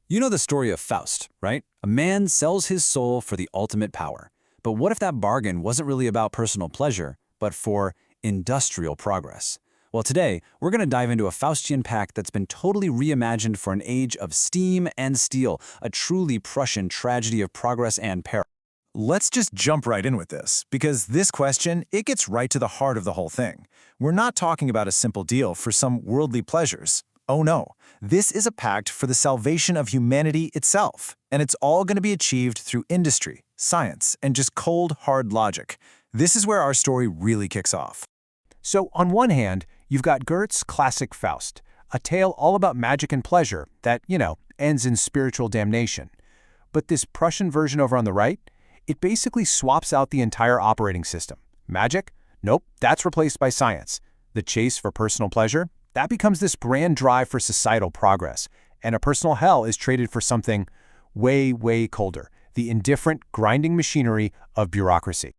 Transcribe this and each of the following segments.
You know the story of Faust, right? A man sells his soul for the ultimate power. But what if that bargain wasn't really about personal pleasure, but for industrial progress? Well, today, we're going to dive into a Faustian pact that's been totally reimagined for an age of steam and steel, a truly Prussian tragedy of progress and peril. Let's just jump right in with this, because this question, it gets right to the heart of the whole thing. We're not talking about a simple deal for some worldly pleasures. Oh no, this is a pact for the salvation of humanity itself, and it's all going to be achieved through industry, science, and just cold, hard logic. This is where our story really kicks off. So on one hand, you've got Goethe's classic Faust, a tale all about magic and pleasure that, ends in spiritual damnation. But this Prussian version over on the right, it basically swaps out the entire operating system. Magic? Nope, that's replaced by science. The chase for personal pleasure? That becomes this grand drive for societal progress. And a personal hell is traded for something way, way colder, the indifferent, grinding machinery of bureaucracy.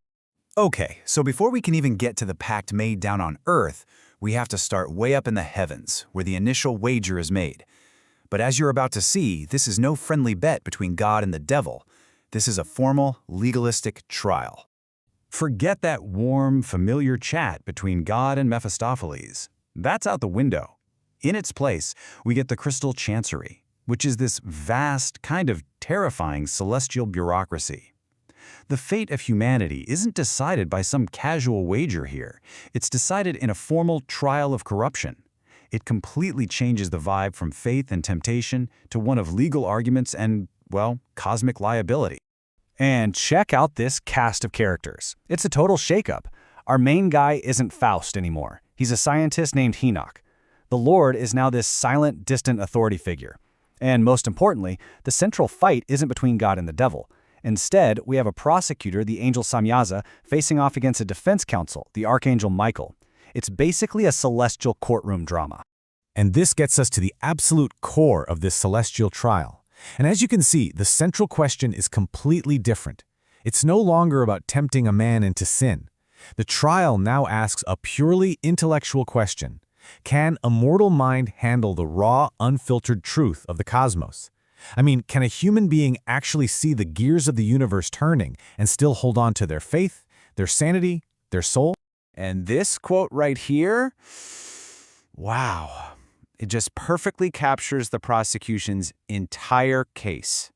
Okay, so before we can even get to the pact made down on Earth, we have to start way up in the heavens, where the initial wager is made. But as you're about to see, this is no friendly bet between God and the devil. This is a formal, legalistic trial. Forget that warm, familiar chat between God and Mephistopheles. That's out the window. In its place, we get the Crystal Chancery, which is this vast, kind of terrifying celestial bureaucracy. The fate of humanity isn't decided by some casual wager here. It's decided in a formal trial of corruption. It completely changes the vibe from faith and temptation to one of legal arguments and, well, cosmic liability. And check out this cast of characters. It's a total shakeup. Our main guy isn't Faust anymore. He's a scientist named Enoch. The Lord is now this silent, distant authority figure. And most importantly, the central fight isn't between God and the devil. Instead, we have a prosecutor, the angel Samyaza, facing off against a defense counsel, the archangel Michael. It's basically a celestial courtroom drama. And this gets us to the absolute core of this celestial trial. And as you can see, the central question is completely different. It's no longer about tempting a man into sin. The trial now asks a purely intellectual question. Can a mortal mind handle the raw, unfiltered truth of the cosmos? I mean, can a human being actually see the gears of the universe turning and still hold on to their faith, their sanity, their soul? And this quote right here, wow, it just perfectly captures the prosecution's entire case.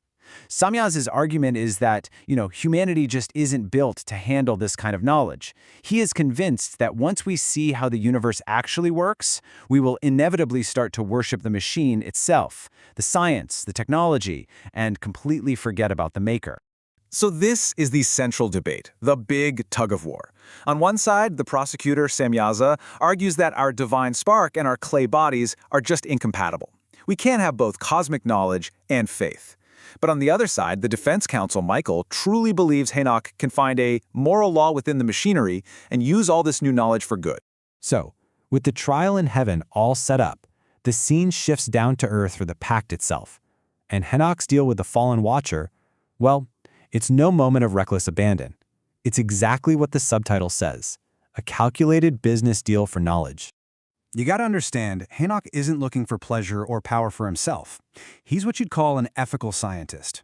Samyaza's argument is that, humanity just isn't built to handle this kind of knowledge. He is convinced that once we see how the universe actually works, we will inevitably start to worship the machine itself, the science, the technology, and completely forget about the maker. So this is the central debate, the big tug-of-war. On one side, the prosecutor, Samyaza, argues that our divine spark and our clay bodies are just incompatible. We can't have both cosmic knowledge and faith. But on the other side, the defense counsel, Michael, truly believes Enoch can find a moral law within the machinery and use all this new knowledge for good. So, with the trial in heaven all set up, the scene shifts down to earth for the pact itself. And Enoch's deal with the fallen watcher, well, it's no moment of reckless abandon. It's exactly what the subtitle says, a calculated business deal for knowledge. You gotta understand, Enoch isn't looking for pleasure or power for himself. He's what you'd call an ethical scientist.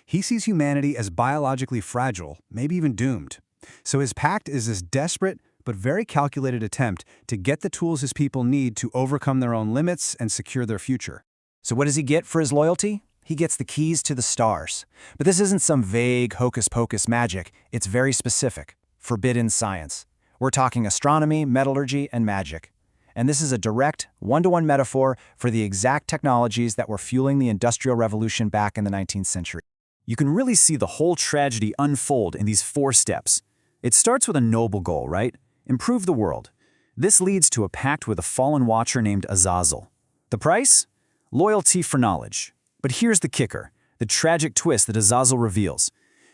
He sees humanity as biologically fragile, maybe even doomed. So his pact is this desperate but very calculated attempt to get the tools his people need to overcome their own limits and secure their future. So what does he get for his loyalty? He gets the keys to the stars. But this isn't some vague hocus-pocus magic. It's very specific, forbidden science. We're talking astronomy, metallurgy, and magic. And this is a direct, one-to-one metaphor for the exact technologies that were fueling the Industrial Revolution back in the 19th century. You can really see the whole tragedy unfold in these 4 steps. It starts with a noble goal, right? Improve the world. This leads to a pact with a fallen watcher named Azazel. The price? Loyalty for knowledge. But here's the kicker, the tragic twist that Azazel reveals.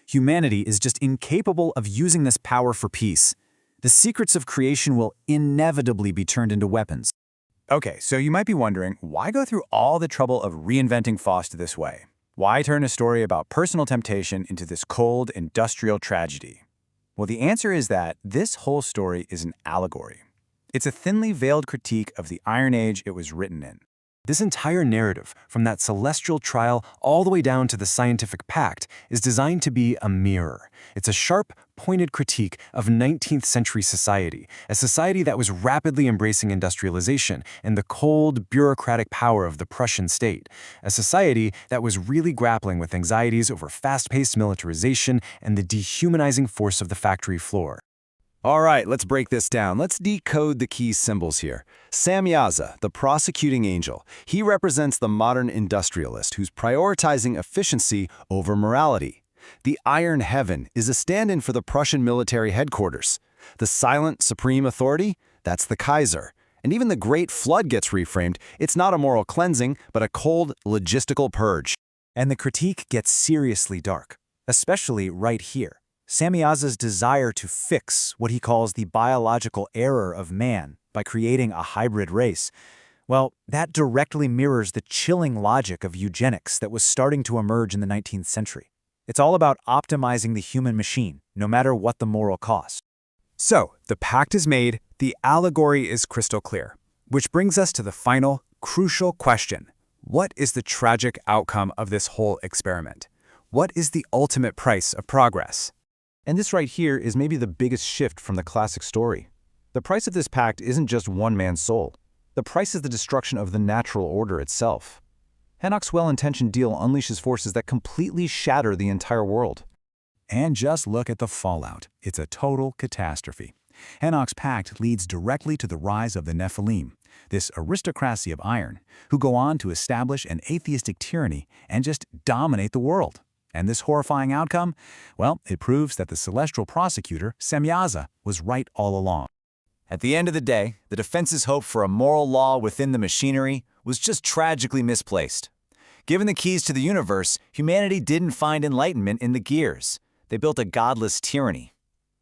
Humanity is just incapable of using this power for peace. The secrets of creation will inevitably be turned into weapons. Okay, so you might be wondering, why go through all the trouble of reinventing Faust this way? Why turn a story about personal temptation into this cold, industrial tragedy? Well, the answer is that this whole story is an allegory. It's a thinly veiled critique of the Iron Age it was written in. This entire narrative, from that celestial trial all the way down to the scientific pact, is designed to be a mirror. It's a sharp, pointed critique of 19th century society, a society that was rapidly embracing industrialization and the cold, bureaucratic power of the Prussian state, a society that was really grappling with anxieties over fast-paced militarization and the dehumanizing force of the factory floor. All right, let's break this down. Let's decode the key symbols here. Samyaza, the prosecuting angel, he represents the modern industrialist who's prioritizing efficiency over morality. The Iron Heaven is a stand-in for the Prussian military headquarters. The silent supreme authority, that's the Kaiser. And even the Great Flood gets reframed. It's not a moral cleansing, but a cold, logistical purge. And the critique gets seriously dark, especially right here. Samyaza's desire to fix what he calls the biological error of man by creating a hybrid race, well, that directly mirrors the chilling logic of eugenics that was starting to emerge in the 19th century. It's all about optimizing the human machine, no matter what the moral cost. So, the pact is made, the allegory is crystal clear, which brings us to the final, crucial question. What is the tragic outcome of this whole experiment? What is the ultimate price of progress? And this right here is maybe the biggest shift from the classic story. The price of this pact isn't just one man's soul. The price is the destruction of the natural order itself. Enoch's well-intentioned deal unleashes forces that completely shatter the entire world. And just look at the fallout. It's a total catastrophe. Enoch's pact leads directly to the rise of the Nephilim, this aristocracy of iron, who go on to establish an atheistic tyranny and just dominate the world. And this horrifying outcome? Well, it proves that the celestial prosecutor, Samyaza, was right all along. At the end of the day, the defense's hope for a moral law within the machinery was just tragically misplaced. Given the keys to the universe, humanity didn't find enlightenment in the gears. They built a godless tyranny.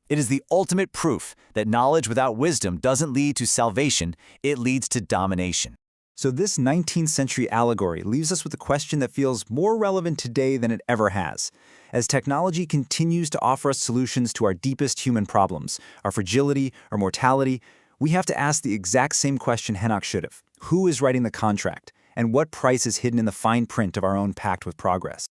It is the ultimate proof that knowledge without wisdom doesn't lead to salvation, it leads to domination. So this 19th century allegory leaves us with a question that feels more relevant today than it ever has. As technology continues to offer us solutions to our deepest human problems, our fragility, our mortality, we have to ask the exact same question Enoch should have. Who is writing the contract? And what price is hidden in the fine print of our own pact with progress?